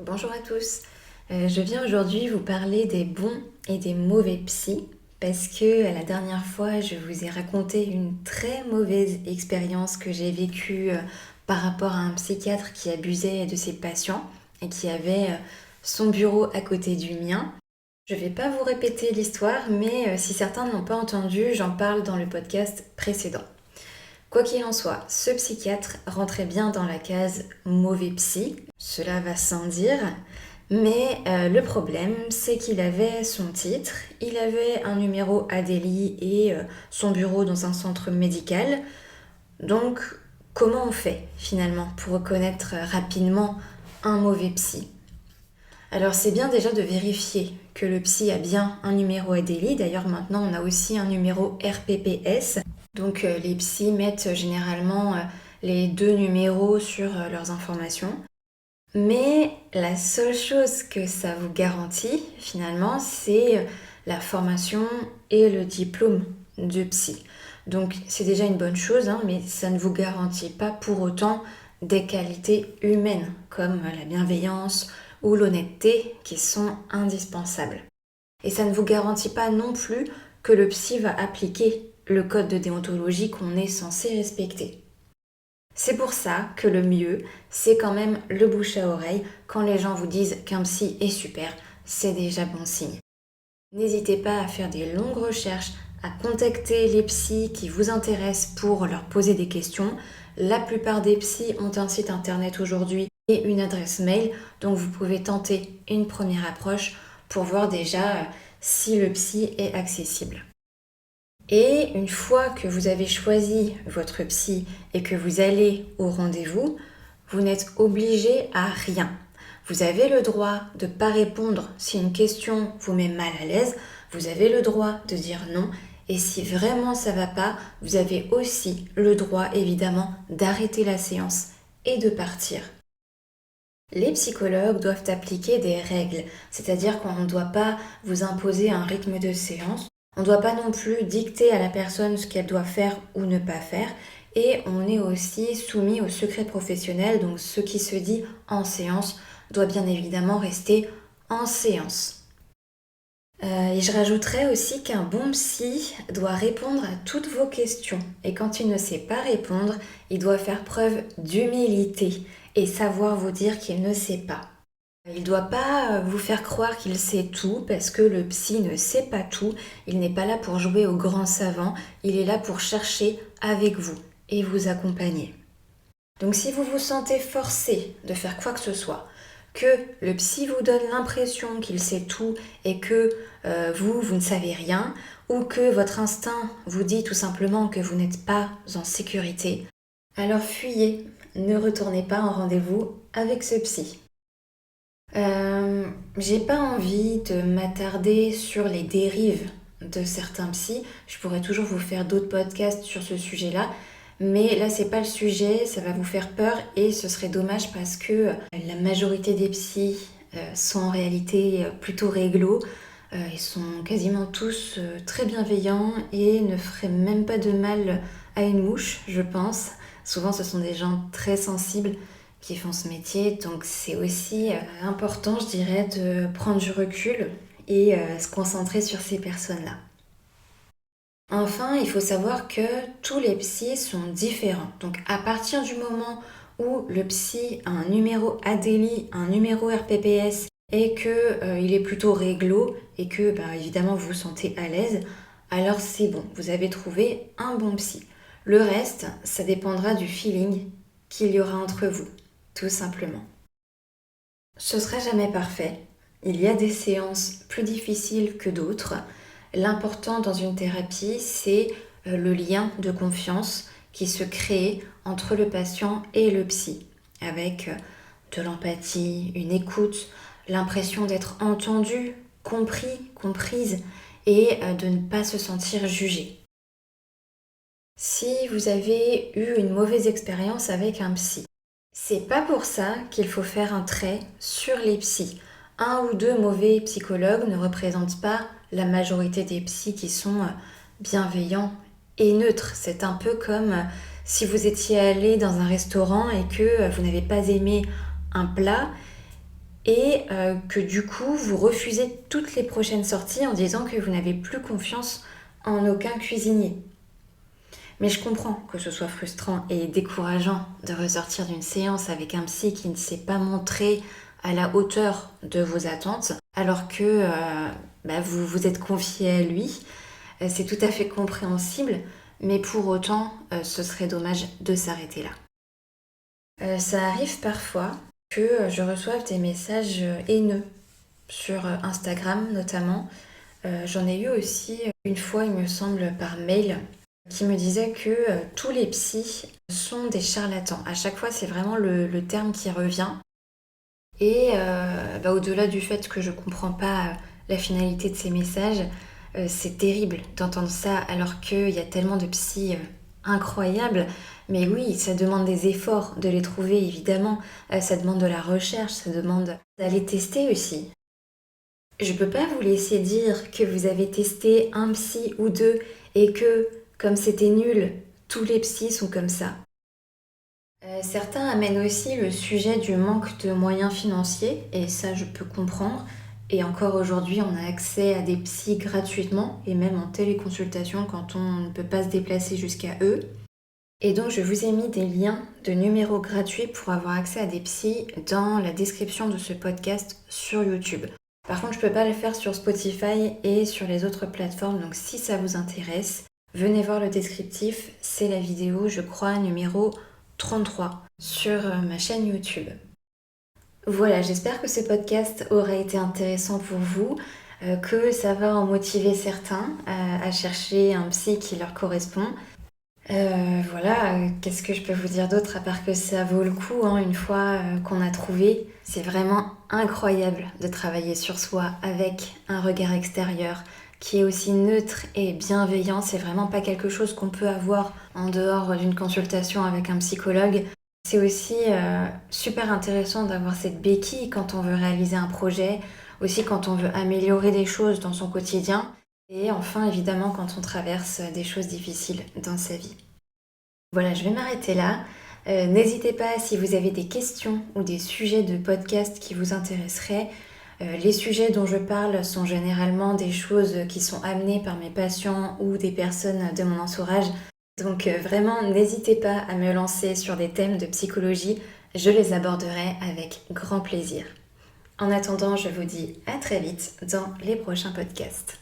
Bonjour à tous. Je viens aujourd'hui vous parler des bons et des mauvais psys parce que la dernière fois je vous ai raconté une très mauvaise expérience que j'ai vécue par rapport à un psychiatre qui abusait de ses patients et qui avait son bureau à côté du mien. Je ne vais pas vous répéter l'histoire, mais si certains ne l'ont pas entendu, j'en parle dans le podcast précédent. Quoi qu'il en soit, ce psychiatre rentrait bien dans la case mauvais psy, cela va sans dire, mais le problème c'est qu'il avait son titre, il avait un numéro à Delhi et son bureau dans un centre médical. Donc comment on fait finalement pour reconnaître rapidement un mauvais psy? Alors c'est bien déjà de vérifier que le psy a bien un numéro à Delhi. D'ailleurs maintenant on a aussi un numéro RPPS. Donc les psys mettent généralement les deux numéros sur leurs informations. Mais la seule chose que ça vous garantit finalement, c'est la formation et le diplôme de psy. Donc c'est déjà une bonne chose, mais ça ne vous garantit pas pour autant des qualités humaines comme la bienveillance ou l'honnêteté qui sont indispensables. Et ça ne vous garantit pas non plus que le psy va appliquer le code de déontologie qu'on est censé respecter. C'est pour ça que le mieux, c'est quand même le bouche à oreille. Quand les gens vous disent qu'un psy est super, c'est déjà bon signe. N'hésitez pas à faire des longues recherches, à contacter les psys qui vous intéressent pour leur poser des questions. La plupart des psys ont un site internet aujourd'hui et une adresse mail, donc vous pouvez tenter une première approche pour voir déjà si le psy est accessible. Et une fois que vous avez choisi votre psy et que vous allez au rendez-vous, vous n'êtes obligé à rien. Vous avez le droit de ne pas répondre si une question vous met mal à l'aise. Vous avez le droit de dire non. Et si vraiment ça ne va pas, vous avez aussi le droit évidemment d'arrêter la séance et de partir. Les psychologues doivent appliquer des règles, c'est-à-dire qu'on ne doit pas vous imposer un rythme de séance. On ne doit pas non plus dicter à la personne ce qu'elle doit faire ou ne pas faire. Et on est aussi soumis au secret professionnel, donc ce qui se dit en séance doit bien évidemment rester en séance. Et je rajouterais aussi qu'un bon psy doit répondre à toutes vos questions. Et quand il ne sait pas répondre, il doit faire preuve d'humilité et savoir vous dire qu'il ne sait pas. Il ne doit pas vous faire croire qu'il sait tout parce que le psy ne sait pas tout. Il n'est pas là pour jouer au grand savant, il est là pour chercher avec vous et vous accompagner. Donc si vous vous sentez forcé de faire quoi que ce soit, que le psy vous donne l'impression qu'il sait tout et que vous ne savez rien, ou que votre instinct vous dit tout simplement que vous n'êtes pas en sécurité, alors fuyez, ne retournez pas en rendez-vous avec ce psy. J'ai pas envie de m'attarder sur les dérives de certains psys. Je pourrais toujours vous faire d'autres podcasts sur ce sujet-là. Mais là, c'est pas le sujet, ça va vous faire peur et ce serait dommage parce que la majorité des psys sont en réalité plutôt réglo. Ils sont quasiment tous très bienveillants et ne feraient même pas de mal à une mouche, je pense. Souvent, ce sont des gens très sensibles qui font ce métier, donc c'est aussi important, je dirais, de prendre du recul et se concentrer sur ces personnes-là. Enfin, il faut savoir que tous les psys sont différents. Donc à partir du moment où le psy a un numéro ADELI, un numéro RPPS et qu'il est plutôt réglo et que évidemment vous vous sentez à l'aise, alors c'est bon, vous avez trouvé un bon psy. Le reste, ça dépendra du feeling qu'il y aura entre vous, tout simplement. Ce sera jamais parfait. Il y a des séances plus difficiles que d'autres. L'important dans une thérapie, c'est le lien de confiance qui se crée entre le patient et le psy, avec de l'empathie, une écoute, l'impression d'être entendu, compris, comprise et de ne pas se sentir jugé. Si vous avez eu une mauvaise expérience avec un psy, c'est pas pour ça qu'il faut faire un trait sur les psys. Un ou deux mauvais psychologues ne représentent pas la majorité des psys qui sont bienveillants et neutres. C'est un peu comme si vous étiez allé dans un restaurant et que vous n'avez pas aimé un plat et que du coup vous refusez toutes les prochaines sorties en disant que vous n'avez plus confiance en aucun cuisinier. Mais je comprends que ce soit frustrant et décourageant de ressortir d'une séance avec un psy qui ne s'est pas montré à la hauteur de vos attentes, alors que vous vous êtes confié à lui. C'est tout à fait compréhensible, mais pour autant, ce serait dommage de s'arrêter là. Ça arrive parfois que je reçoive des messages haineux sur Instagram notamment. J'en ai eu aussi une fois, il me semble, par mail, qui me disait que tous les psys sont des charlatans. À chaque fois, c'est vraiment le terme qui revient. Et au-delà du fait que je comprends pas la finalité de ces messages, c'est terrible d'entendre ça alors qu'il y a tellement de psys incroyables. Mais oui, ça demande des efforts de les trouver, évidemment. Ça demande de la recherche, ça demande d'aller tester aussi. Je peux pas vous laisser dire que vous avez testé un psy ou deux et que, comme c'était nul, tous les psys sont comme ça. Certains amènent aussi le sujet du manque de moyens financiers, et ça je peux comprendre. Et encore aujourd'hui, on a accès à des psys gratuitement, et même en téléconsultation quand on ne peut pas se déplacer jusqu'à eux. Et donc je vous ai mis des liens de numéros gratuits pour avoir accès à des psys dans la description de ce podcast sur YouTube. Par contre, je peux pas le faire sur Spotify et sur les autres plateformes, donc si ça vous intéresse, venez voir le descriptif, c'est la vidéo, je crois, numéro 33 sur ma chaîne YouTube. Voilà, j'espère que ce podcast aura été intéressant pour vous, que ça va en motiver certains à chercher un psy qui leur correspond. Qu'est-ce que je peux vous dire d'autre à part que ça vaut le coup une fois qu'on a trouvé. C'est vraiment incroyable de travailler sur soi avec un regard extérieur qui est aussi neutre et bienveillant. C'est vraiment pas quelque chose qu'on peut avoir en dehors d'une consultation avec un psychologue. C'est aussi super intéressant d'avoir cette béquille quand on veut réaliser un projet, aussi quand on veut améliorer des choses dans son quotidien. Et enfin, évidemment, quand on traverse des choses difficiles dans sa vie. Voilà, je vais m'arrêter là. N'hésitez pas si vous avez des questions ou des sujets de podcast qui vous intéresseraient. Les sujets dont je parle sont généralement des choses qui sont amenées par mes patients ou des personnes de mon entourage. Donc vraiment, n'hésitez pas à me lancer sur des thèmes de psychologie. Je les aborderai avec grand plaisir. En attendant, je vous dis à très vite dans les prochains podcasts.